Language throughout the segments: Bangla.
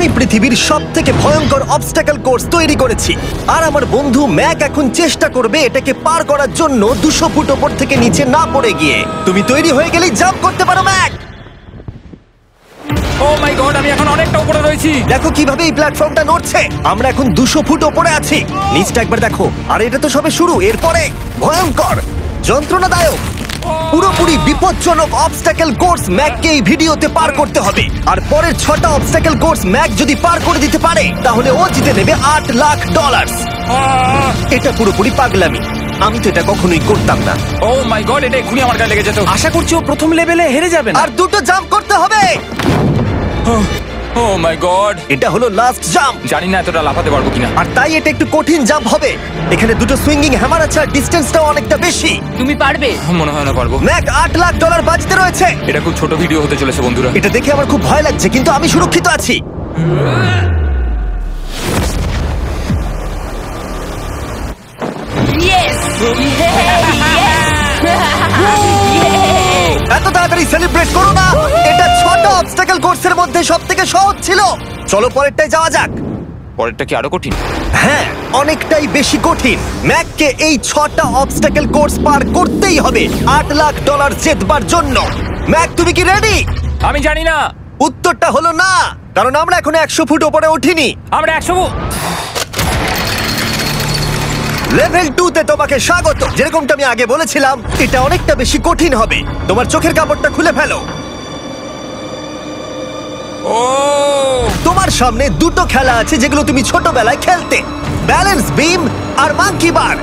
আমি পৃথিবীর সবথেকে ভয়ঙ্কর অবস্টাকল কোর্স তৈরি করেছি। আর আমার বন্ধু ম্যাক এখন চেষ্টা করবে এটাকে পার করার জন্য 200 ফুট ওপর থেকে নিচে না পড়ে গিয়ে। তুমি তৈরি হয়ে গেলেই জাম্প করতে পারো ম্যাক। ও মাই গড, আমি এখন অনেকটা উপরে রয়েছি। দেখো কিভাবে এই প্ল্যাটফর্মটা নড়ছে। আমরা এখন 200 ফুট ওপরে আছি। নিচটা একবার দেখো। আর এটা তো সবে শুরু, এরপরে ভয়ঙ্কর, যন্ত্রণাদায়ক, পুরোপুরি বিপজ্জনক অবস্টাকল কোর্স ম্যাককে এই ভিডিওতে পার করতে হবে। আর পরের 6টা অবস্টাকল কোর্স ম্যাক যদি পার করে দিতে পারে তাহলে ও জিতে নেবে $8 লাখ। এটা পুরোপুরি পাগলামি। আমি তো এটা কখনোই করতাম না। ও মাই গড, এটা এক্ষুনি আমার গায়ে লেগে যেত। আশা করছি ও প্রথম লেভেলে হেরে যাবে না। আর 2টো জাম্প করতে হবে। ও মাই গড, এটা হলো লাস্ট জাম্প। জানি না এতটা লাফাতে পারবো কিনা। আর তাই এটা একটু কঠিন জাম্প হবে। এখানে 2টো সুইঙ্গিং হ্যামার আছে আর ডিসটেন্সটাও অনেকটা বেশি। তুমি পারবে। মনে হয় না পারবো। ম্যাক $8 লাখ বাজিতে রয়েছে। এটা খুব ছোট ভিডিও হতে চলেছে বন্ধুরা। এটা দেখে আমার খুব ভয় লাগছে, কিন্তু আমি সুরক্ষিত আছি। ইয়েস এত তাড়াতাড়ি সেলিব্রেট করো না। এটা 6টা অবস্টাকল কোর্সের মধ্যে সবথেকে সহজ ছিল। চলো পরেরটায় যাওয়া যাক। পরেরটা কি আরো কঠিন? হ্যাঁ, অনেকটাই বেশি কঠিন। ম্যাককে এই 6টা অবস্টাকল কোর্স পার করতেই হবে $8 লাখ জেতবার জন্য। ম্যাক, তুমি কি রেডি? আমি জানি না। উত্তরটা হলো না, কারণ আমরা এখনো 100 ফুট উপরে উঠিনি। আমরা 100 লেভেল 2 তে তোমাকে স্বাগত। যেরকমটা আমি আগে বলেছিলাম, এটা অনেকটা বেশি কঠিন হবে। তোমার চোখের কাপড়টা খুলে ফেলো। ও তোমার সামনে 2টো খেলা আছে যেগুলো তুমি ছোটবেলায় খেলতে, ব্যালেন্স বিম আর মাঙ্কি বার।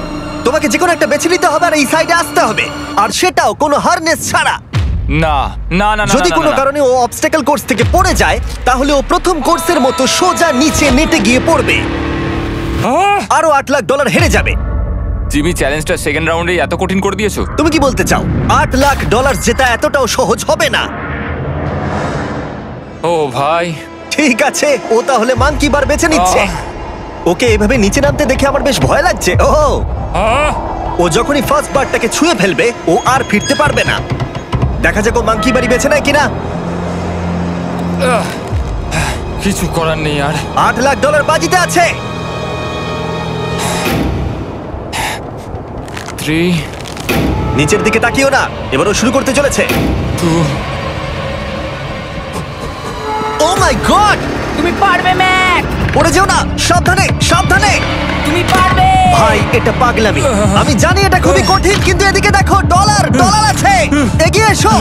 তোমাকে যে কোনো একটা বেছে নিতে হবে আর এই সাইডে আসতে হবে, আর সেটাও কোনো হারনেস ছাড়া। না না না না, যদি না, কোনো না, না। কারণে ও অবস্টাকল কোর্স থেকে পড়ে যায় তাহলে ও প্রথম কোর্সের মতো সোজা নিচে নেটে গিয়ে পড়বে। আরো $8 লাখ হেরে যাবে। জিমি, চ্যালেঞ্জটা সেকেন্ড রাউন্ডে এত কঠিন করে দিয়েছো। তুমি কি বলতে চাও $8 লাখ জেতা এতটাও সহজ হবে না? ও ভাই, ঠিক আছে, ও তাহলে মাঙ্কি বার বেছে নিচ্ছে। ওকে এভাবে নিচে নামতে দেখে আমার বেশ ভয় লাগছে। ও যখনই ফার্স্ট বারটাকে ছুঁয়ে ফেলবে ও আর ফিরতে পারবে না। দেখা যাক ও মাঙ্কি বাড়ি বেছে নেয় কিনা। কিছু করার নেই আর। $8 লাখ বাজিতে আছে। 3 নিচের দিকে তাকিও না, এবারও শুরু করতে চলেছে। 2 ও মাই গড, তুমি পারবে ম্যাক। পড়ে যেও না, সাবধানে সাবধানে। তুমি পারবে। ভাই, এটা পাগলামি। আমি জানি এটা খুবই কঠিন, কিন্তু এদিকে দেখো, ডলার আছে। এগিয়ে এসো।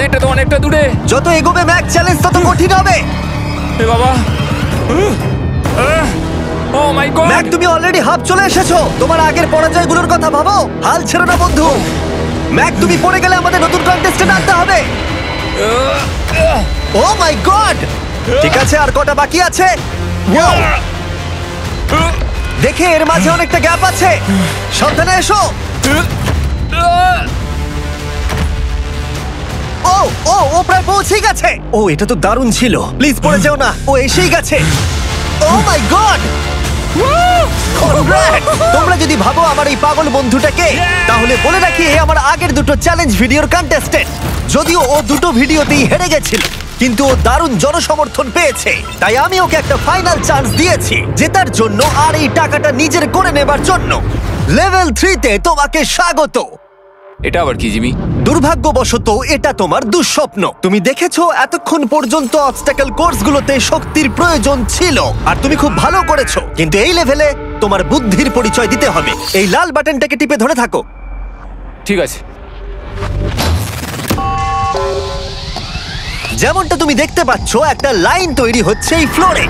এটা তো অনেকটা দূরে। যত এগোবে ম্যাক চ্যালেঞ্জ তত কঠিন হবে। এ বাবা, ও মাই গড। ম্যাক, তুমি অলরেডি হাফ চলে এসেছো। তোমার আগের পরাজয়গুলোর কথা ভাবো। হাল ছেড়ো না বন্ধু। ম্যাক, তুমি পড়ে গেলে আমাদের নতুন কন্টেস্টেন্ট আনতে হবে। ও মাই গড। ঠিক আছে, আর কটা বাকি আছে? Wow! দেখে এর মাঝে অনেকটা গ্যাপ আছে। সাবধানে এসো। ও ও ও প্রায় পৌঁছেই গেছে। ও, এটা তো দারুণ ছিল। প্লিজ পড়ে যেও না, ও এসেই গেছে। ও মাই গড, তোমরা যদি ভাবো আমার এই পাগল বন্ধুটাকে, তাহলে বলে রাখি এ আমার আগের 2টো চ্যালেঞ্জ ভিডিওর কন্টেস্টেন্ট। যদিও ও 2টো ভিডিওতেই হেরে গেছিল, কিন্তু ও দারুণ জনসমর্থন পেয়েছে। তাই আমি ওকে একটা ফাইনাল চান্স দিয়েছি জেতার জন্য আর এই টাকাটা নিজের করে নেবার জন্য। লেভেল 3 তে তোমাকে স্বাগত। এটা আবার কি জিমি? দুর্ভাগ্যবশত এটা তোমার দুঃস্বপ্ন। তুমি দেখেছো এতক্ষণ পর্যন্ত অবস্টাকল কোর্সগুলোতে শক্তির প্রয়োজন ছিল, আর তুমি খুব ভালো করেছো। কিন্তু এই লেভেলে তোমার বুদ্ধির পরিচয় দিতে হবে। এই লাল বাটনটাকে টিপে ধরে থাকো। ঠিক আছে। যেমনটা তুমি দেখতে পাচ্ছ, একটা লাইন তৈরি হচ্ছে এই ফ্লোরে।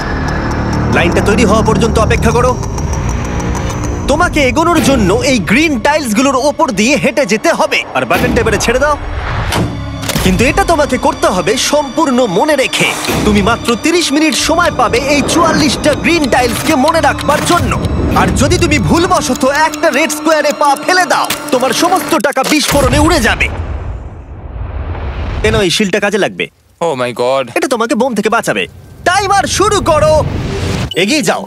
লাইনটা তৈরি হওয়া পর্যন্ত অপেক্ষা করো। তোমাকে এগোনোর জন্য এই গ্রিন টাইলসগুলোর ওপর দিয়ে হেঁটে যেতে হবে। আর বাটনটা এবারে ছেড়ে দাও। কিন্তু এটা তোমাকে করতে হবে সম্পূর্ণ মনে রেখে। তুমি মাত্র 30 মিনিট সময় পাবে এই 44টা গ্রিন টাইলসকে মনে রাখবার জন্য। আর যদি তুমি ভুলবশত একটা রেড স্কোয়ারে পা ফেলে দাও, তোমার সমস্ত টাকা বিস্ফোরণে উড়ে যাবে। কেন এই শিলটা কাজে লাগবে। ও মাই গড, এটা তোমাকে বোম থেকে বাঁচাবে। টাইমার শুরু করো, এগিয়ে যাও।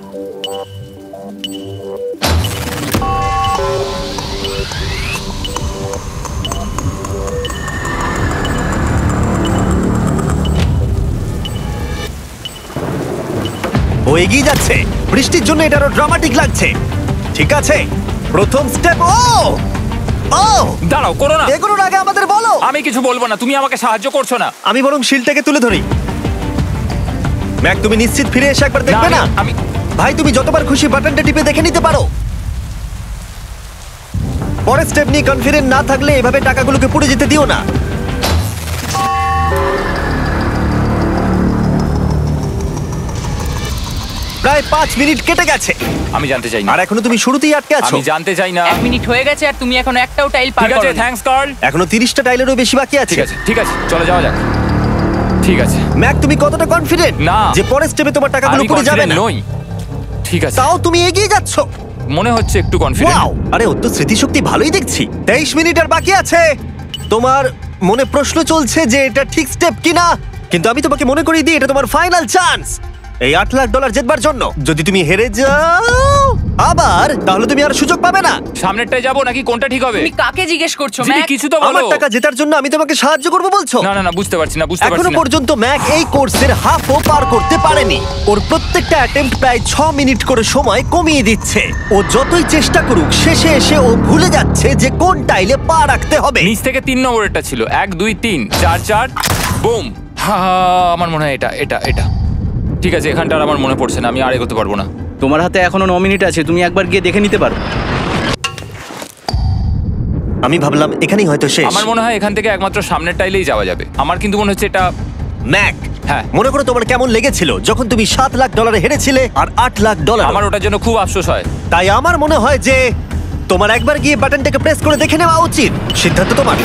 ও এগিয়ে যাচ্ছে। বৃষ্টির জন্য এটা আরো ড্রামাটিক লাগছে। ঠিক আছে, প্রথম স্টেপ। ও ও দাঁড়াও, করো না। এগুলোর আগে আমাদের বলো। আমি কিছু বলবো না, তুমি আমাকে সাহায্য করছো না। আমি বরং শিলটাকে তুলে ধরি। ম্যাক, তুমি নিশ্চিত ফিরে এসে একবার দেখবে না? আমি ভাই, তুমি যতবার খুশি বাটনটা টিপে দেখে নিতে পারো। পরের স্টেপ নিয়ে কনফিডেন্ট না থাকলে এভাবে টাকাগুলোকে পুড়ে যেতে দিও না। প্রায় 5 মিনিট কেটে গেছে আমি জানতে চাই না। আর এখনো তুমি শুরুতেই আটকে আছো। আমি জানতে চাই না। 1 মিনিট হয়ে গেছে আর তুমি এখনো একটাও টাইল পার ঠিক আছে, করোনি। Thanks Carl. এখনো 30টা টাইলেরও বেশি বাকি আছে। ঠিক আছে, ঠিক আছে, চলে যাওয়া যাক। ঠিক আছে। ম্যাক, তুমি কতটা কনফিডেন্ট না। যে পরের স্টেপে তোমার টাকাগুলো আমি পুড়ে যাবে confident না? নই। ঠিক আছে, তাও তুমি এগিয়ে যাচ্ছ। মনে হচ্ছে একটু কনফিডেন্ট। ওয়াও! আরে ওর তো স্মৃতিশক্তি ভালোই দেখছি। 23 মিনিট আর বাকি আছে। তোমার মনে প্রশ্ন চলছে যে এটা ঠিক স্টেপ কিনা, কিন্তু আমি তোমাকে মনে করিয়ে দিই এটা তোমার ফাইনাল চান্স এই $8 লাখ জেতবার জন্য। যদি তুমি হেরে যাও আবার, তাহলে তুমি আর সুযোগ পাবে না। সামনেরটায় যাবো নাকি কোনটা ঠিক হবে? তুমি কাকে জিজ্ঞেস করছো জিমি, ম্যাক? কিছু তো আমার বলো। টাকা জেতার জন্য আমি তোমাকে সাহায্য করবো বলছো? না না না, বুঝতে পারছি না, বুঝতে এখনো পারছি না। পর্যন্ত ম্যাক এই কোর্সের হাফও পার করতে পারেনি। ওর প্রত্যেকটা অ্যাটেম্প্ট প্রায় 6 মিনিট করে সময় কমিয়ে দিচ্ছে। ও যতই চেষ্টা করুক, শেষে এসে ও ভুলে যাচ্ছে যে কোন টাইলে পা রাখতে হবে। নিচ থেকে 3 নম্বরেরটা ছিল 1 2 3 4 4 বুম। আমার মনে হয় এটা এটা এটা ঠিক আছে। এখানটা আর আমার মনে পড়ছে না, আমি আর এগোতে পারবো না। তোমার হাতে এখনো 9 মিনিট আছে, তুমি একবার গিয়ে দেখে নিতে পারো। আমি ভাবলাম এখানেই হয়তো শেষ। আমার মনে হয় এখান থেকে একমাত্র সামনের টাইলেই যাওয়া যাবে। আমার কিন্তু মনে হচ্ছে এটা। ম্যাক, হ্যাঁ। মনে করো তোমার কেমন লেগেছিল যখন তুমি $7 লাখ হেরেছিলে আর $8 লাখ। আমার ওটার জন্য খুব আফসোস হয়। তাই আমার মনে হয় যে তোমার একবার গিয়ে বাটনটাকে প্রেস করে দেখে নেওয়া উচিত। সিদ্ধান্ত তোমার।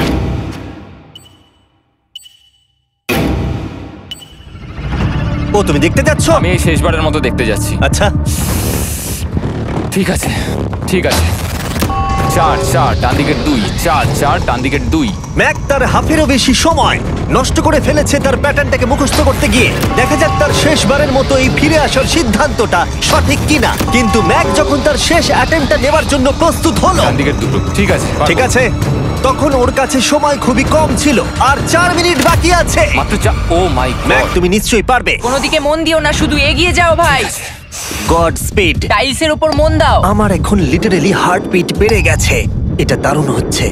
ও, তুমি দেখতে যাচ্ছ? আমি এই শেষবারের মতো দেখতে যাচ্ছি। আচ্ছা, ঠিক আছে, ঠিক আছে। 4 4 ডান দিকের 2, 4 4 ডান দিকের 2। ম্যাক তার হাফেরও বেশি সময় নষ্ট করে ফেলেছে তার প্যাটার্নটাকে মুখস্থ করতে গিয়ে। দেখা যাক তার শেষবারের মতো এই ফিরে আসার সিদ্ধান্তটা সঠিক কিনা। কিন্তু ম্যাক যখন তার শেষ অ্যাটেম্পটা নেবার জন্য প্রস্তুত হলো, ডান দিকের 2। ঠিক আছে, ঠিক আছে, তখন ওর কাছে সময় খুবই কম ছিল আর 4 মিনিট বাকি আছে। মাত্র 4। ও মাই ম্যাক, গড। তুমি নিশ্চয়ই পারবে। কোনো দিকে মন দিও না, শুধু এগিয়ে যাও ভাই। God speed. টাইলসের উপর মন দাও। আমার এখন লিটারালি হার্টবিট বেড়ে গেছে। এটা দারুণ হচ্ছে।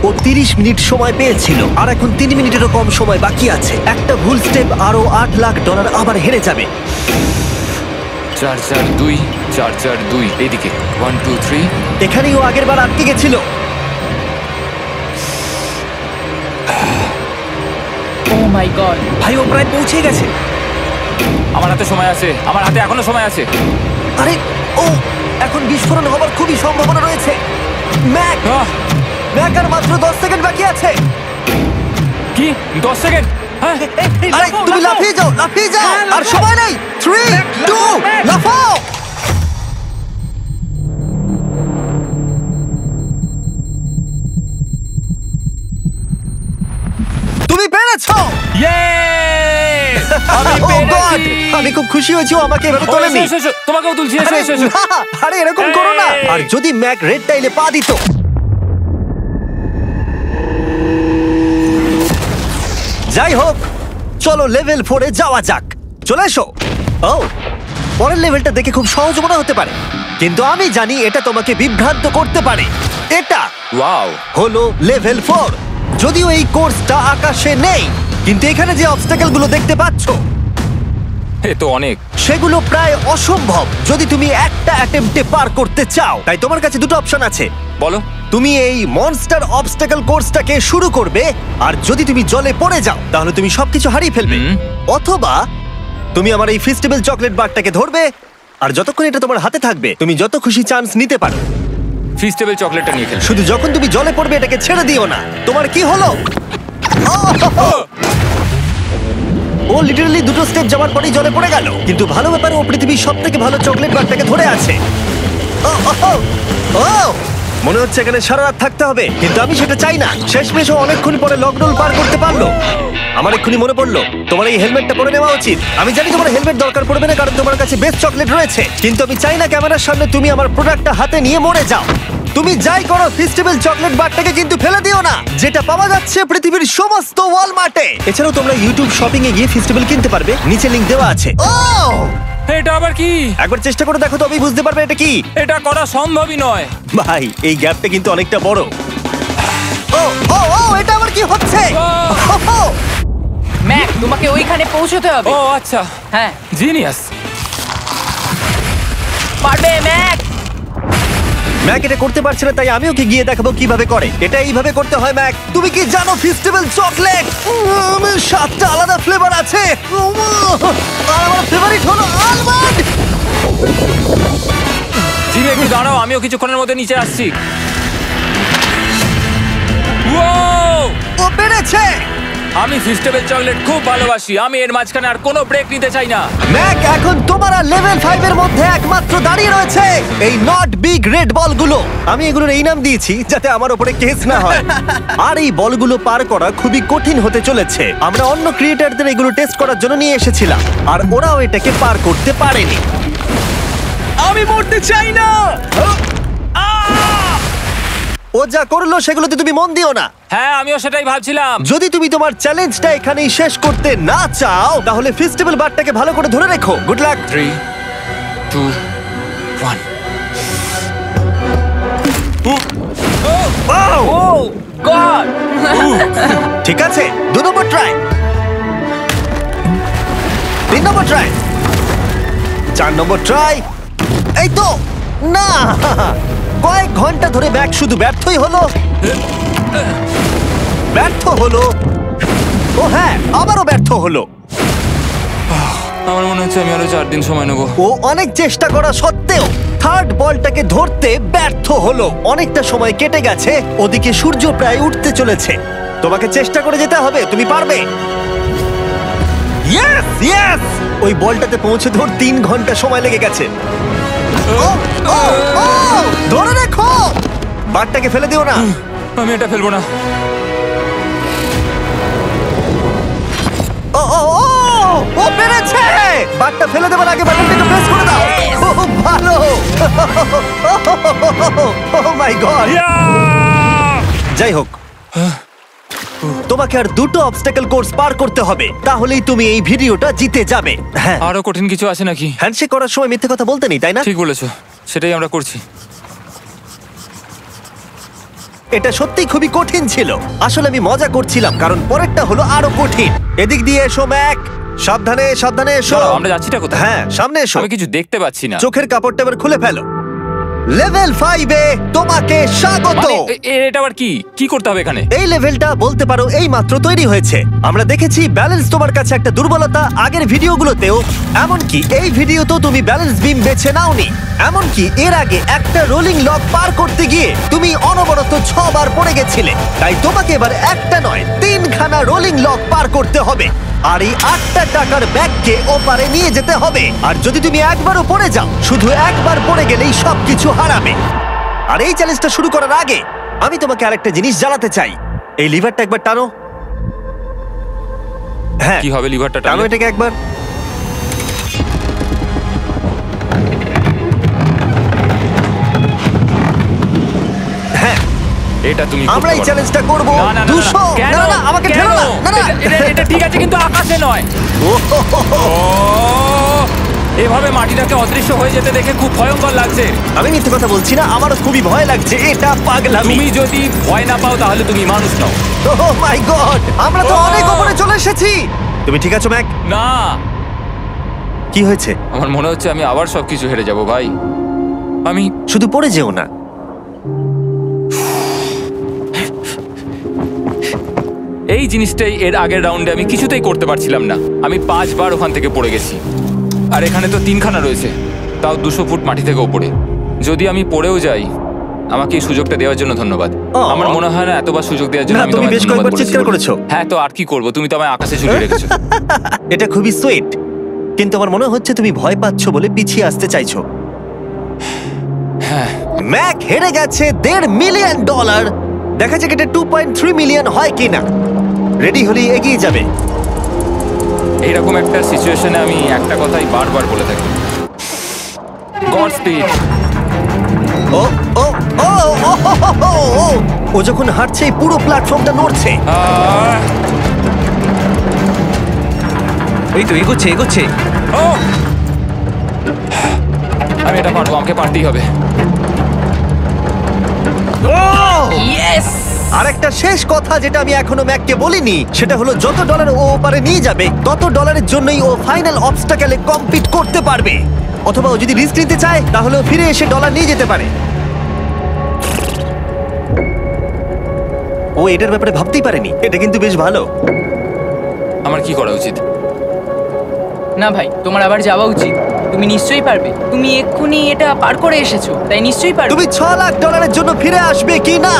ও 30 মিনিট সময় পেয়েছিল আর এখন 3 মিনিটেরও কম সময় বাকি আছে। একটা ভুল স্টেপ আরো $8 লাখ আবার হেরে যাবে। 4 4 2 4 4 2 এদিকে 1 2 3। এখানেই ও আগের বার আটকে গেছিল। ও মাই গড। ভাই, ও প্রায় পৌঁছে গেছে। আমার হাতে সময় আছে, আমার হাতে এখনো সময় আছে। আরে, ও এখন বিস্ফোরণ হবার খুবই সম্ভাবনা রয়েছে। ম্যাক, আহ, ম্যাক আর মাত্র 10 সেকেন্ড বাকি আছে। কি 10 সেকেন্ড? হ্যাঁ, আরে তুমি লাফিয়ে যাও, লাফিয়ে যাও। আর সময় নেই। 3 2 লাফাও। তুমি পেরেছো। Yay! আমি Oh God! পেরেছি। আমি খুব খুশি হয়েছি ও আমাকে এভাবে ও, তোলেনি। এসো, এসো, তোমাকেও তুলছি। এসো আরে এসো এসো। না, আরে এরকম করো না। এই। আর যদি ম্যাক রেড টাইলে পা দিত। যাই হোক, চলো লেভেল 4 এ যাওয়া যাক। চলে এসো। ও, পরের লেভেলটা দেখে খুব সহজ মনে হতে পারে, কিন্তু আমি জানি এটা তোমাকে বিভ্রান্ত করতে পারে। এটা ওয়াও। হলো লেভেল 4। যদিও এই কোর্সটা আকাশে নেই, কিন্তু এখানে যে অবস্টাকেল গুলো দেখতে পাচ্ছ এ তো অনেক। সেগুলো প্রায় অসম্ভব যদি তুমি একটা অ্যাটেম্পটে পার করতে চাও। তাই তোমার কাছে দুটো অপশন আছে। বলো। তুমি এই মনস্টার অবস্টাকেল কোর্সটাকে শুরু করবে, আর যদি তুমি জলে পড়ে যাও তাহলে তুমি সবকিছু হারিয়ে ফেলবে। হুম। অথবা তুমি আমার এই ফেস্টিভ্যাল চকলেট বারটাকে ধরবে, আর যতক্ষণ এটা তোমার হাতে থাকবে তুমি যত খুশি চান্স নিতে পারো। ফিস্টেবল চকলেটটা নিয়ে খেলছো। শুধু যখন তুমি জলে পড়বে এটাকে ছেড়ে দিও না। তোমার কি হলো? ও লিটারালি দুটো স্টেপ যাওয়ার পরেই জলে পড়ে গেল। কিন্তু ভালো ব্যাপার, ও পৃথিবীর সবথেকে ভালো চকলেট বারটাকে ধরে আছে। ও, ও, ও, ও! মনে হচ্ছে এখানে সারা রাত থাকতে হবে, কিন্তু আমি সেটা চাই না। শেষমেশ ও অনেকক্ষণ পরে লকডাউন পার করতে পারলো। আমার এক্ষুনি মনে পড়লো তোমার এই হেলমেটটা পরে নেওয়া উচিত। আমি জানি তোমার হেলমেট দরকার পড়বে না, কারণ তোমার কাছে বেস্ট চকলেট রয়েছে, কিন্তু আমি চাই না ক্যামেরার সামনে তুমি আমার প্রোডাক্টটা হাতে নিয়ে মরে যাও। তুমি যাই করো ফেস্টিভ্যাল চকলেট বারটাকে কিন্তু ফেলে দিও না, যেটা পাওয়া যাচ্ছে পৃথিবীর সমস্ত ওয়ালমার্টে। এছাড়াও তোমরা ইউটিউব শপিং এ গিয়ে ফেস্টিভ্যাল কিনতে পারবে, নিচে লিংক দেওয়া আছে। ও এটা আবার কি? একবার চেষ্টা করে দেখো তবেই বুঝতে পারবে এটা কি। এটা করা সম্ভবই নয়। ভাই এই গ্যাপটা কিন্তু অনেকটা বড়। ও ও ও এটা আবার কি হচ্ছে? ও, ম্যাক, তোমাকে ওইখানে পৌঁছতে হবে। ও আচ্ছা, হ্যাঁ, জিনিয়াস। পারবে ম্যাক। ম্যাক এটা করতে পারছে না, তাই আমি ওকে গিয়ে দেখাবো কিভাবে করে। এটা এইভাবে করতে হয় ম্যাক। তুমি কি জানো ফেস্টিভ্যাল চকলেট 7টা আলাদা ফ্লেভার আছে। আর আমার ফেভারিট হলো আলমন্ড। জিমি একটু দাঁড়াও, আমিও কিছুক্ষণের মধ্যে নিচে আসছি। ও ও পেরেছে। আমি ফেস্টিভ্যাল চকলেট খুব ভালোবাসি। আমি এর মাঝখানে আর কোনো ব্রেক নিতে চাই না। ম্যাক এখন তোমার আর লেভেল 5 এর মধ্যে একমাত্র দাঁড়িয়ে রয়েছে এই নট বিগ রেড বলগুলো। আমি এগুলোর এই নাম দিয়েছি যাতে আমার উপরে কেস না হয়। আর এই বলগুলো পার করা খুবই কঠিন হতে চলেছে। আমরা অন্য ক্রিয়েটরদের এগুলো টেস্ট করার জন্য নিয়ে এসেছিলাম, আর ওরাও এটাকে পার করতে পারেনি। আমি মরতে চাই না। ও যা করলো সেগুলোতে তুমি মন দিও না। হ্যাঁ, আমিও সেটাই ভাবছিলাম। যদি তুমি তোমার চ্যালেঞ্জটা এখানেই শেষ করতে না চাও, তাহলে ফেস্টিভ্যাল বারটাকে ভালো করে ধরে রেখো। Good luck. 3, 2, 1। ও গড। ঠিক আছে, 2 নম্বর ট্রাই, 3 নম্বর ট্রাই, 4 নম্বর ট্রাই। এই তো না, কয়েক ঘন্টা ধরে ব্যাগ শুধু ব্যর্থই হলো, ব্যর্থ হলো। ও হ্যাঁ, আবারও ব্যর্থ হলো। আমার মনে হচ্ছে আমি আরো 4 দিন সময় নেবো। ও অনেক চেষ্টা করা সত্ত্বেও থার্ড বলটাকে ধরতে ব্যর্থ হলো। অনেকটা সময় কেটে গেছে, ওদিকে সূর্য প্রায় উঠতে চলেছে। তোমাকে চেষ্টা করে যেতে হবে, তুমি পারবে। ইয়েস ইয়েস, ওই বলটাতে পৌঁছে ধর 3 ঘন্টা সময় লেগে গেছে। ও, ও, ও, ধরে রেখো, বারটাকে ফেলে দিও না। আমি এটা ফেলবো না। ও ও ও, ও পেরেছে। বারটা ফেলে দেবার আগে বাটনটাকে প্রেস করে দাও। ও ভালো। ও মাই গড। যাই হোক, তোমাকে আর 2টো অবস্টাকেল কোর্স পার করতে হবে, তাহলেই তুমি এই ভিডিওটা জিতে যাবে। হ্যাঁ, আরো কঠিন কিছু আছে নাকি? হ্যান্ডশেক করার সময় মিথ্যে কথা বলতে নেই, তাই না? ঠিক বলেছো, সেটাই আমরা করছি। এটা সত্যিই খুবই কঠিন ছিল। আসলে আমি মজা করছিলাম, কারণ পরেরটা হলো আরো কঠিন। এদিক দিয়ে এসো ম্যাক, সাবধানে সাবধানে এসো। দাঁড়াও, আমরা যাচ্ছিটা কোথায়? হ্যাঁ, সামনে এসো। আমি কিছু দেখতে পাচ্ছি না। চোখের কাপড়টা এবার খুলে ফেলো। লেভেল 5 এ তোমাকে স্বাগত। মানে, এটা আবার কি কি করতে হবে এখানে? এই লেভেলটা বলতে পারো এই মাত্র তৈরি হয়েছে। আমরা দেখেছি ব্যালেন্স তোমার কাছে একটা দুর্বলতা আগের ভিডিওগুলোতেও, এমনকি এই ভিডিওতেও তুমি ব্যালেন্স বিম বেছে নাওনি। এমনকি এর আগে একটা রোলিং লক পার করতে গিয়ে তুমি অনবরত 6 বার পড়ে গেছিলে। তাই তোমাকে এবার একটা নয় 3খানা রোলিং লক পার করতে হবে, আর এই 8টা টাকার ব্যাগকে ওপারে নিয়ে যেতে হবে। আর যদি তুমি একবারও পড়ে যাও, শুধু একবার পড়ে গেলেই সবকিছু হারাবে। আর এই চ্যালেঞ্জটা শুরু করার আগে আমি তোমাকে আরেকটা জিনিস জানাতে চাই। এই লিভারটা একবার টানো। হ্যাঁ, কি হবে লিভারটা টানো টানলে? এটাকে একবার। হ্যাঁ, এটা তুমি আমরা এই চ্যালেঞ্জটা করব। না, না, না, না, 200 কেন? না না, আমাকে কেন? ঠেলো না। না না, এটা ঠিক আছে, কিন্তু আকাশে নয়। ও, এভাবে মাটিটাকে অদৃশ্য হয়ে যেতে দেখে খুব ভয়ঙ্কর লাগছে। আমি মিথ্যে কথা বলছি না, আমারও খুবই ভয় লাগছে। এটা পাগলামি। তুমি যদি ভয় না পাও তাহলে তুমি মানুষ নও। ওহ মাই গড, আমরা তো অনেক উপরে চলে এসেছি। তুমি ঠিক আছো ম্যাক? না, কি হয়েছে? আমার মনে হচ্ছে আমি আবার সবকিছু হেরে যাব ভাই। আমি শুধু পড়ে যেও না। এই জিনিসটাই এর আগের রাউন্ডে আমি কিছুতেই করতে পারছিলাম না। আমি 5 বার ওখান থেকে পড়ে গেছি, আর এখানে তো 3খানা রয়েছে, তাও 200 ফুট মাটি থেকে ওপরে। যদি আমি পড়েও যাই, আমাকে এই সুযোগটা দেওয়ার জন্য ধন্যবাদ। আমার মনে হয় না এতবার সুযোগ দেওয়ার জন্য না, আমি তুমি তোমায় বেশ ধন্যবাদ কয়েকবার চিৎকার বলেছি। করেছো। হ্যাঁ, তো আর কি করব, তুমি তো আমায় আকাশে ঝুলিয়ে রেখেছো। এটা খুবই সুইট, কিন্তু আমার মনে হচ্ছে তুমি ভয় পাচ্ছো বলে পিছিয়ে আসতে চাইছো। হ্যাঁ, ম্যাক হেরে গেছে $1.5 মিলিয়ন। দেখা যাক এটা 2.3 মিলিয়ন হয় কিনা। রেডি হলেই এগিয়ে যাবে। এইরকম একটা সিচুয়েশনে আমি একটা কথাই বারবার বলে থাকি, গড স্পিড। ও ও ও ও, হো, হো, হো, ও। ও যখন হাঁটছে এই পুরো প্ল্যাটফর্মটা নড়ছে। আহ, এই তো এগোচ্ছে এগোচ্ছে। ও! আমি এটা পারবো, আমাকে পারতেই হবে। ইয়েস! আরেকটা শেষ কথা যেটা আমি এখনো ম্যাককে বলিনি সেটা হলো যত ডলার ও ওপারে নিয়ে যাবে তত ডলারের জন্যই ও ফাইনাল অবস্টাকেলে কমপ্লিট করতে পারবে। অথবা ও যদি রিস্ক নিতে চায় তাহলে ও ফিরে এসে ডলার নিয়ে যেতে পারে। ও এটার ব্যাপারে ভাবতেই পারেনি। এটা কিন্তু বেশ ভালো। আমার কি করা উচিত? না ভাই, তোমার আবার যাওয়া উচিত। তুমি নিশ্চয়ই পারবে। তুমি এক্ষুনি এটা পার করে এসেছো, তাই নিশ্চয়ই পারবে। তুমি 6 লাখ ডলারের জন্য ফিরে আসবে কি না?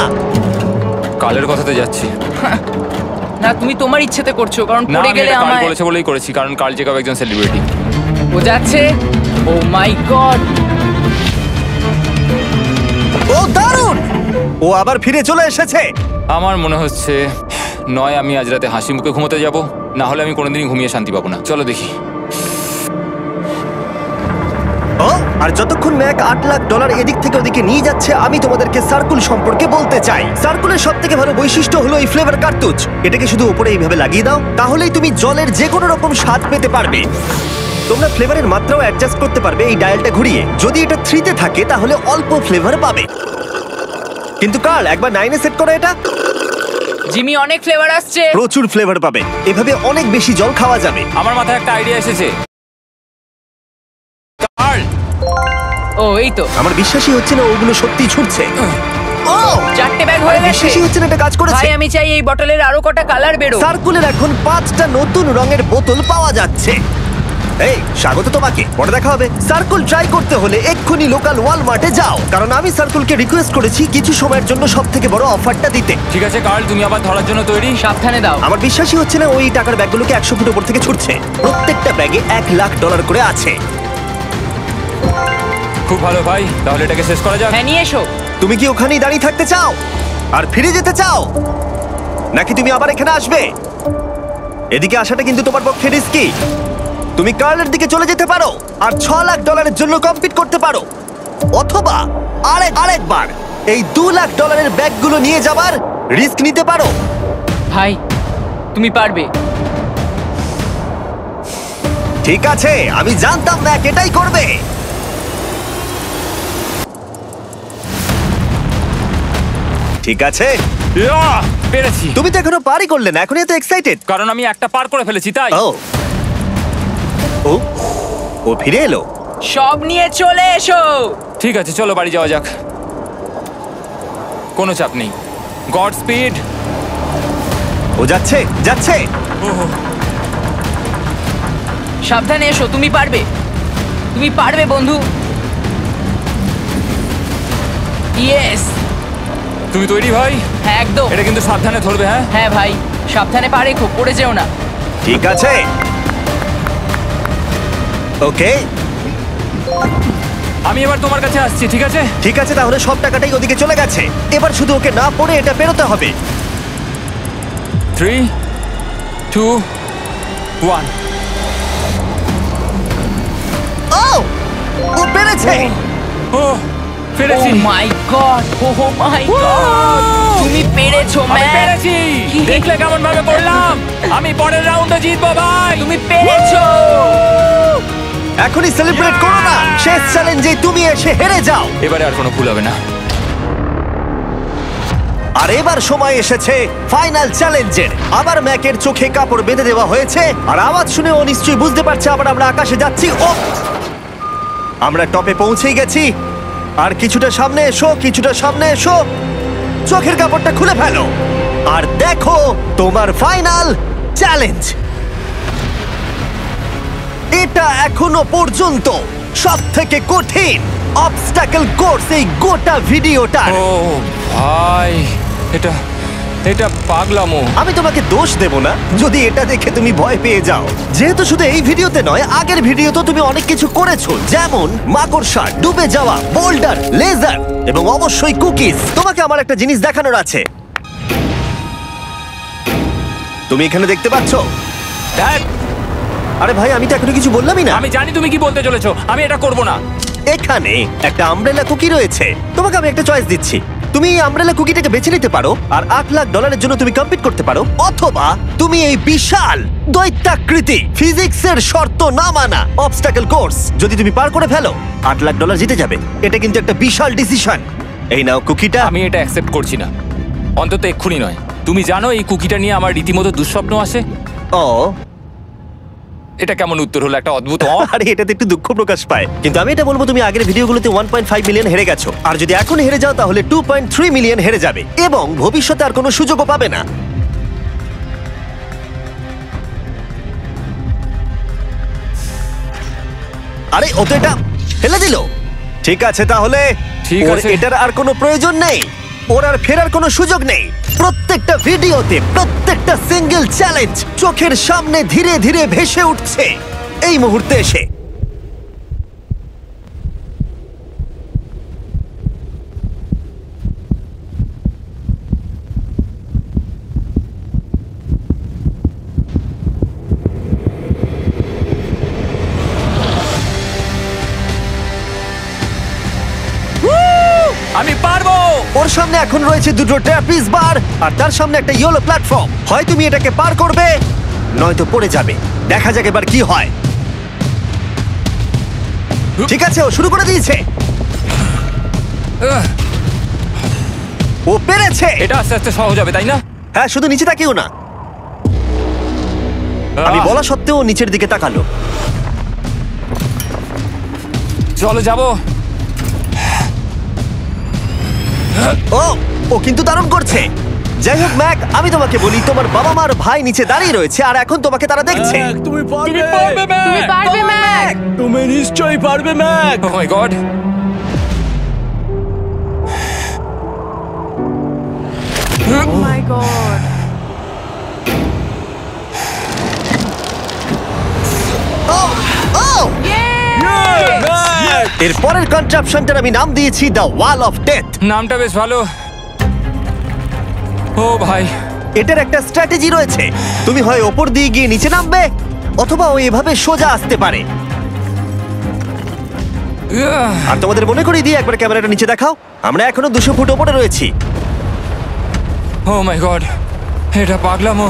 কালের কথাতে যাচ্ছি। না, তুমি তোমার ইচ্ছেতে করছো, কারণ না, পড়ে আমি গেলে এটা কাল আমায় বলেছে বলেই করেছি, কারণ কাল জেকাব একজন সেলিব্রিটি। ও যাচ্ছে। ও মাই গড! ও দারুণ! ও আবার ফিরে চলে এসেছে। আমার মনে হচ্ছে নয় আমি আজ রাতে হাসি মুখে ঘুমোতে যাব, না হলে আমি কোনোদিনই ঘুমিয়ে শান্তি পাবো না। চলো দেখি। ও আর যতক্ষণ ম্যাক 8 লাখ ডলার এদিক থেকে ওদিকে নিয়ে যাচ্ছে আমি তোমাদেরকে সার্কুল সম্পর্কে বলতে চাই। সার্কুলের সবথেকে ভালো বৈশিষ্ট্য হলো এই ফ্লেভার কার্তুজ। এটাকে শুধু উপরে এইভাবে লাগিয়ে দাও, তাহলেই তুমি জলের যে কোনো রকম স্বাদ পেতে পারবে। তোমরা ফ্লেভারের মাত্রাও অ্যাডজাস্ট করতে পারবে এই ডায়ালটা ঘুরিয়ে। যদি এটা 3 তে থাকে তাহলে অল্প ফ্লেভার পাবে, কিন্তু কার্ল একবার 9 এ সেট করো এটা। জিমি, অনেক ফ্লেভার আসছে। প্রচুর ফ্লেভার পাবে, এভাবে অনেক বেশি জল খাওয়া যাবে। আমার মাথায় একটা আইডিয়া এসেছে। কার্ল! ও এই তো, আমার বিশ্বাসই হচ্ছে না ওগুলো সত্যি ছুটছে। ও 4টে ব্যাগ হয়ে গেছে। বিশ্বাসই হচ্ছে না এটা কাজ করেছে। ভাই, আমি চাই এই বটলের আরো কটা কালার বেরো। সার্কুলের এখন 5টা নতুন রঙের বোতল পাওয়া যাচ্ছে। এই স্বাগত তোমাকে, পরে দেখা হবে। সার্কুল ট্রাই করতে হলে এক্ষুনি লোকাল ওয়ালমার্টে যাও, কারণ আমি সার্কুলকে রিকোয়েস্ট করেছি কিছু সময়ের জন্য সবথেকে বড় অফারটা দিতে। ঠিক আছে কার্ল, তুমি আবার ধরার জন্য তৈরি? সাবধানে দাও। আমার বিশ্বাসই হচ্ছে না ওই টাকার ব্যাগগুলোকে 100 ফুট উপর থেকে ছুটছে। প্রত্যেকটা ব্যাগে 1 লাখ ডলার করে আছে। খুব ভালো ভাই, তাহলে এটাকে শেষ করা যাক। হ্যাঁ, নিয়ে এসো। তুমি কি ওখানেই দাঁড়িয়ে থাকতে চাও আর ফিরে যেতে চাও, নাকি তুমি আবার এখানে আসবে? এদিকে আসাটা কিন্তু তোমার পক্ষে রিস্কি। তুমি কার্লের দিকে চলে যেতে পারো আর 6 লাখ ডলারের জন্য কম্পিট করতে পারো, অথবা আরেকবার এই 2 লাখ ডলারের ব্যাগগুলো নিয়ে যাবার রিস্ক নিতে পারো। ভাই, তুমি পারবে। ঠিক আছে, আমি জানতাম ম্যাক এটাই করবে। ঠিক আছে, ইয়াহ! পেরেছি। তুমি তো এখনো পারই করলে না, এখন এত এক্সাইটেড। কারণ আমি একটা পার করে ফেলেছি তাই। ও ও ও ফিরে এলো। সব নিয়ে চলে এসো। ঠিক আছে, চলো বাড়ি যাওয়া যাক। কোনো চাপ নেই। God speed. ও যাচ্ছে যাচ্ছে। সাবধানে এসো, তুমি পারবে। তুমি পারবে বন্ধু। ইয়েস! তুমি তৈরি ভাই? হ্যাঁ, একদম। এটা কিন্তু সাবধানে ধরবে, হ্যাঁ? হ্যাঁ ভাই, সাবধানে পারে, খুব পড়ে যেও না। ঠিক আছে, ওকে আমি এবার তোমার কাছে আসছি, ঠিক আছে? ঠিক আছে, তাহলে সব টাকাটাই ওদিকে চলে গেছে। এবার শুধু ওকে না পড়ে এটা পেরোতে হবে। 3, 2, 1। ও ও পেরেছে। ও পেরেছি। ও my god! O my god! তুমি পেরেছো আমি ম্যান! পেরেছি। দেখলে কেমন ভাবে পড়লাম? আমি পরের রাউন্ডে জিতবো ভাই। তুমি পেরেছো! এখনই সেলিব্রেট করো না, শেষ চ্যালেঞ্জে তুমি এসে হেরে যাও। এবারে আর কোনো ভুল হবে না। আর এবার সময় এসেছে ফাইনাল চ্যালেঞ্জের। আবার ম্যাকের চোখে কাপড় বেঁধে দেওয়া হয়েছে, আর আওয়াজ শুনে ও নিশ্চয়ই বুঝতে পারছে আবার আমরা আকাশে যাচ্ছি। ও আমরা টপে পৌঁছেই গেছি। আর কিছুটা সামনে এসো, কিছুটা সামনে এসো। চোখের কাপড়টা খুলে ফেলো আর দেখো তোমার ফাইনাল চ্যালেঞ্জ। এটা এখনো পর্যন্ত সবথেকে কঠিন অবস্টাকেল কোর্স এই গোটা ভিডিওটা। ও ভাই, এটা পাগলামো। আমি তোমাকে দোষ দেব না যদি এটা দেখে তুমি ভয় পেয়ে যাও, যেহেতু শুধু এই ভিডিওতে নয়, আগের ভিডিওতে তুমি অনেক কিছু করেছো, যেমন মাকড়সা, ডুবে যাওয়া, বোল্ডার, লেজার এবং অবশ্যই কুকিজ। তোমাকে আমার একটা জিনিস দেখানোর আছে। তুমি এখানে দেখতে পাচ্ছ? দেখ, আরে ভাই, আমি তো এখনো কিছু বললামই না। আমি জানি তুমি কি বলতে চলেছো। আমি এটা করব না। এখানে একটা আমব্রেলা কুকি রয়েছে। তোমাকে আমি একটা চয়েস দিচ্ছি, তুমি এই আমব্রেলা কুকিটাকে বেছে নিতে পারো আর $8,00,000 জন্য তুমি কম্পিট করতে পারো, অথবা তুমি এই বিশাল দৈত্যাকৃতি ফিজিক্সের শর্ত না মানা অবস্টাকল কোর্স যদি তুমি পার করে ফেলো $8,00,000 জিতে যাবে। এটা কিন্তু একটা বিশাল ডিসিশন। এই নাও কুকিটা। আমি এটা অ্যাকসেপ্ট করছি না, অন্তত এক্ষুনি নয়। তুমি জানো এই কুকিটা নিয়ে আমার রীতিমতো দুঃস্বপ্ন আসে। ও এটা কেমন উত্তর হলো, একটা অদ্ভুত আরে এটাতে একটু দুঃখ প্রকাশ পায়, কিন্তু আমি এটা বলবো তুমি আগের ভিডিওগুলোতে 1.5 মিলিয়ন হেরে গেছো, আর যদি এখন হেরে যাও তাহলে 2.3 মিলিয়ন হেরে যাবে এবং ভবিষ্যতে আর কোনো সুযোগও পাবে না। আরে ও তো এটা ফেলে দিল। ঠিক আছে তাহলে ঠিক ওর আছে। এটার আর কোনো প্রয়োজন নেই, ওর আর ফেরার কোনো সুযোগ নেই। প্রত্যেকটা ভিডিওতে প্রত্যেকটা সিঙ্গেল চ্যালেঞ্জ চোখের সামনে ধীরে ধীরে ভেসে উঠছে এই মুহূর্তে এসে। আমি পারবো। ওর সামনে এখন রয়েছে দুটো ট্র্যাপিজ বার আর তার সামনে একটা ইয়েলো প্ল্যাটফর্ম। হয় তুমি এটাকে পার করবে নয়তো পড়ে যাবে। দেখা যাক এবার কি হয়। ঠিক আছে, ও শুরু করে দিয়েছে, আহ, ও পেরেছে। এটা আস্তে আস্তে সহজ হবে, তাই না? হ্যাঁ, শুধু নিচে তাকিও না। আমি বলা সত্ত্বেও ও নিচের দিকে তাকালো। চলো যাবো। ও ও কিন্তু দারুণ করছে। যাই হোক ম্যাক, আমি তোমাকে বলি তোমার বাবা মার ভাই নিচে দাঁড়িয়ে রয়েছে আর এখন তোমাকে তারা দেখছে। তুমি পারবে, তুমি পারবে ম্যাক। তুমি নিশ্চয়ই পারবে Mac. Oh my God. Oh my god. ও ও এর পরের কনট্রাপশনটার আমি নাম দিয়েছি দ্য ওয়াল অফ ডেথ। নামটা বেশ ভালো। ও ভাই, এটার একটা স্ট্র্যাটেজি রয়েছে, তুমি হয় ওপর দিয়ে গিয়ে নিচে নামবে অথবা ও এভাবে সোজা আসতে পারে। আর তোমাদের মনে করিয়ে দিয়ে একবার ক্যামেরাটা নিচে দেখাও, আমরা এখনো 200 ফুট ওপরে রয়েছি। ও মাই গড, এটা পাগলামো।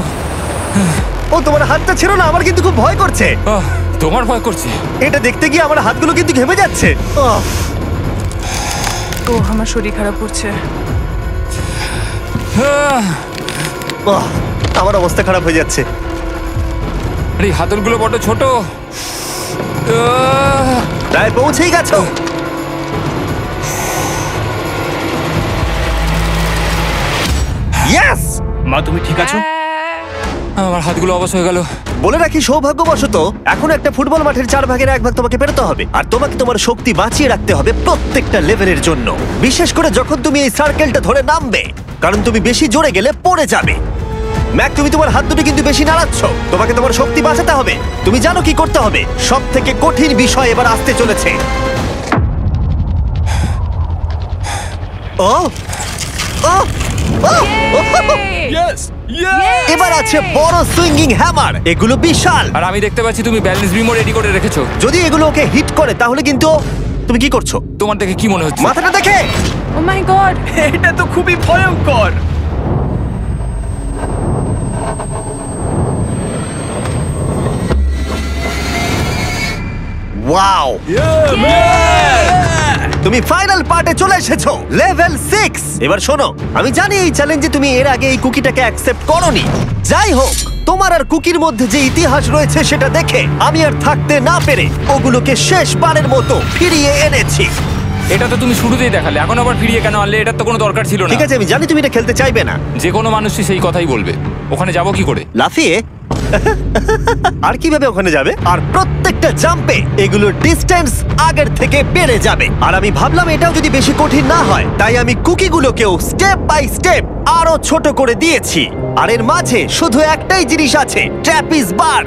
ও তোমার হাতটা ছেড়ো না, আমার কিন্তু খুব ভয় করছে। তোমার ভয় করছে? এটা দেখতে গিয়ে আমার হাতগুলো কিন্তু ঘেমে যাচ্ছে। ও আমার শরীর খারাপ করছে। আমার অবস্থা খারাপ হয়ে যাচ্ছে। এই হাতলগুলো বড় ছোট। প্রায় পৌঁছেই গেছো। ইয়েস! মা তুমি ঠিক আছো? আমার হাতগুলো অবশ হয়ে গেল। বলে রাখি, সৌভাগ্যবশত এখন একটা ফুটবল মাঠের 4 ভাগের 1 ভাগ তোমাকে পেরোতে হবে, আর তোমাকে তোমার শক্তি বাঁচিয়ে রাখতে হবে প্রত্যেকটা লেভেলের জন্য, বিশেষ করে যখন তুমি এই সার্কেলটা ধরে নামবে, কারণ তুমি বেশি জোরে গেলে পড়ে যাবে। ম্যাক, তুমি তোমার হাত দুটো কিন্তু বেশি নাড়াচ্ছ, তোমাকে তোমার শক্তি বাঁচাতে হবে। তুমি জানো কি করতে হবে। সব থেকে কঠিন বিষয় এবার আসতে চলেছে। ও ও ও! ইয়েস! এবার আছে বড় সুইঙ্গিং হ্যামার, এগুলো বিশাল। আর আমি দেখতে পাচ্ছি তুমি ব্যালেন্স বিমও রেডি করে রেখেছো। যদি এগুলো ওকে হিট করে তাহলে কিন্তু তুমি কি করছো? তোমার দেখে কি মনে হচ্ছে? মাথাটা দেখে। ও মাই গড। এটা তো খুবই ভয়ঙ্কর। ওয়াও, তুমি ফাইনাল পার্টে চলে এসেছো, লেভেল 6। এবার শোনো, আমি জানি এই চ্যালেঞ্জে তুমি এর আগে এই কুকিটাকে অ্যাকসেপ্ট করোনি। যাই হোক, তোমার আর কুকির মধ্যে যে ইতিহাস রয়েছে সেটা দেখে আমি আর থাকতে না পেরে ওগুলোকে শেষবারের মতো ফিরিয়ে এনেছি। এটা তো তুমি শুরুতেই দেখালে, এখন আবার ফিরিয়ে কেন আনলে? এটার তো কোনো দরকার ছিল না। ঠিক আছে, আমি জানি তুমি এটা খেলতে চাইবে না। যে কোনো মানুষই সেই কথাই বলবে। ওখানে যাবো কি করে? লাফিয়ে। আর কিভাবে ওখানে যাবে? আর প্রত্যেকটা জাম্পে এগুলোর ডিস্টেন্স আগের থেকে বেড়ে যাবে। আর আমি ভাবলাম এটাও যদি বেশি কঠিন না হয়, তাই আমি কুকিগুলোকেও স্টেপ বাই স্টেপ আরো ছোট করে দিয়েছি। আর এর মাঝে শুধু একটাই জিনিস আছে, ট্র্যাপিজ বার।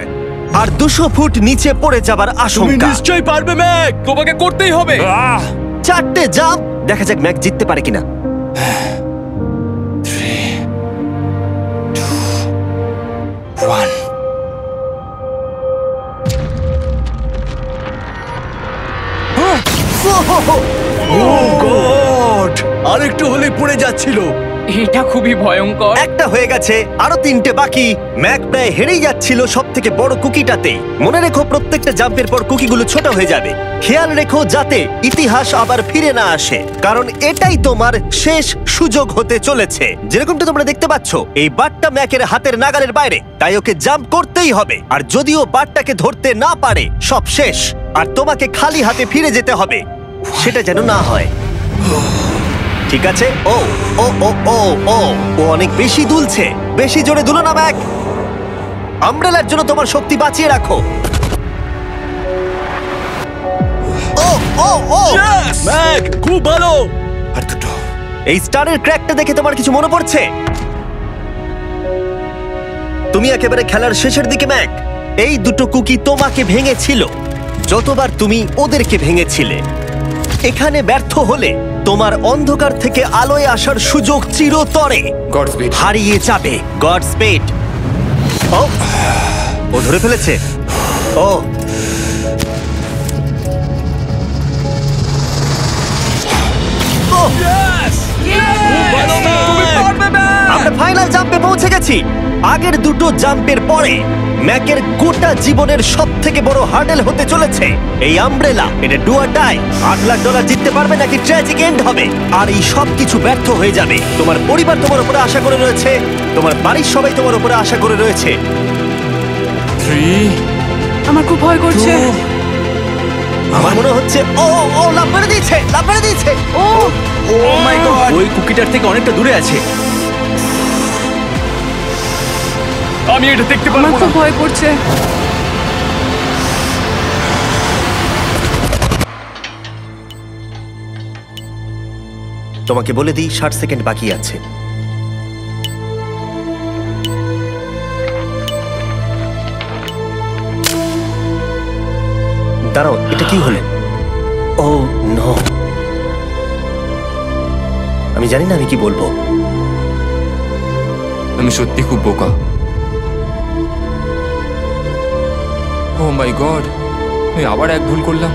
আর 200 ফুট নিচে পড়ে যাবার তুমি আশঙ্কা। নিশ্চয়ই পারবে ম্যাক, তোমাকে করতেই হবে। 4টে জাম্প, দেখা যাক ম্যাক জিততে পারে কিনা। 3, 2, 1। ও গড আরেকটু হলে পড়ে যাচ্ছিল। এটা খুবই ভয়ঙ্কর। একটা হয়ে গেছে, আরো 3টে বাকি। ম্যাক প্রায় হেরেই যাচ্ছিল সব থেকে বড় কুকিটাতে। মনে রেখো প্রত্যেকটা জাম্পের পর কুকিগুলো ছোট হয়ে যাবে। খেয়াল রেখো যাতে ইতিহাস আবার ফিরে না আসে, কারণ এটাই তোমার শেষ সুযোগ হতে চলেছে। যেরকমটা তোমরা দেখতে পাচ্ছ, এই বারটা ম্যাকের হাতের নাগালের বাইরে, তাই ওকে জাম্প করতেই হবে। আর যদিও বারটাকে ধরতে না পারে, সব শেষ। আর তোমাকে খালি হাতে ফিরে যেতে হবে, সেটা যেন না হয়। ঠিক আছে। ও ও ও ও ও ও অনেক বেশি দুলছে। বেশি জোরে দুলো না ম্যাক। আমব্রেলার জন্য তোমার শক্তি বাঁচিয়ে রাখো। ও ও ও ম্যাক খুব ভালো। আর দুটো। এই স্টারের ক্র্যাকটা দেখে তোমার কিছু মনে পড়ছে? তুমি একেবারে খেলার শেষের দিকে ম্যাক। এই দুটো কুকি তোমাকে ভেঙেছিল যতবার তুমি ওদেরকে ভেঙেছিলে। এখানে ব্যর্থ হলে তোমার অন্ধকার থেকে আলোয় আসার সুযোগ চিরতরে গডস্পিড। হারিয়ে যাবে। God speed. ও ও ধরে ফেলেছে। ও ও, আমরা ফাইনাল জাম্পে পৌঁছে গেছি। আগের দুটো জাম্পের পরে ম্যাকের গোটা জীবনের সব থেকে বড় হার্ডেল হতে চলেছে এই আমব্রেলা। এটা ডু অর ডাই। $8 লাখ জিততে পারবে নাকি ট্র্যাজিক এন্ড হবে। আর এই সব কিছু ব্যর্থ হয়ে যাবে। তোমার পরিবার তোমার উপরে আশা করে রয়েছে, তোমার বাড়ির সবাই তোমার উপরে আশা করে রয়েছে। 3 আমার খুব ভয় করছে। আমার মনে হচ্ছে ও ও লাফ মেরে দিয়েছে, লাফ মেরে দিয়েছে। ও ও মাই গড ওই কুকিটার থেকে অনেকটা দূরে আছে। আমি এটা দেখতে আমার পারবো না। খুব ভয় করছে। তোমাকে বলে দিই 60 সেকেন্ড বাকি আছে। দাঁড়াও, এটা কি হলো? ও নো, আমি জানি না আমি কি বলবো। আমি সত্যি খুব বোকা। ও মাই গড, আমি আবার এক ভুল করলাম।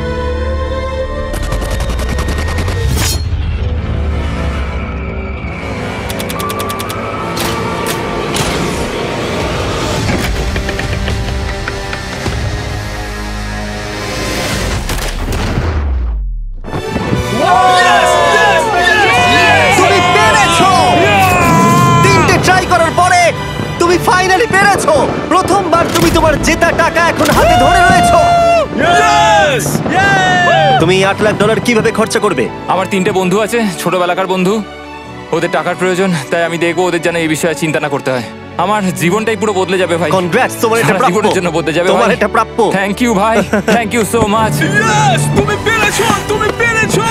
তুমি পেরেছো! 3টে ট্রাই করার পরে তুমি ফাইনালি পেরেছো। প্রথমবার তুমি তোমার জেতা টাকা এখন হাতে ধরে রয়েছো। ইয়েস! তুমি $8 লাখ কিভাবে খরচা করবে? আমার 3টে বন্ধু আছে, ছোটবেলাকার বন্ধু। ওদের টাকার প্রয়োজন, তাই আমি দেখবো ওদের যেন এই বিষয়ে চিন্তা না করতে হয়। আমার জীবনটাই পুরো বদলে যাবে ভাই। কনগ্রাটস, তোমার এটা সারা প্রাপ্য। জীবনের জন্য বদলে যাবে তোমার ভাই। এটা প্রাপ্য। থ্যাংক ইউ ভাই, thank you so much. Yes! তুমি পেরেছো! তুমি পেরেছো!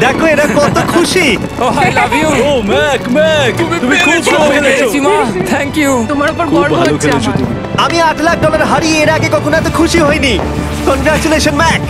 দেখো এরা কত খুশি। Oh I love you. Oh Mac Mac তুমি খুব ভালো খেলেছো। মা, থ্যাংক ইউ। তোমার উপর খুব গর্ব ভালো হচ্ছে খেলেছো আমার। তুমি। আমি $8 লাখ হারিয়ে এর আগে কখনো এত খুশি হইনি। Congratulation Mac.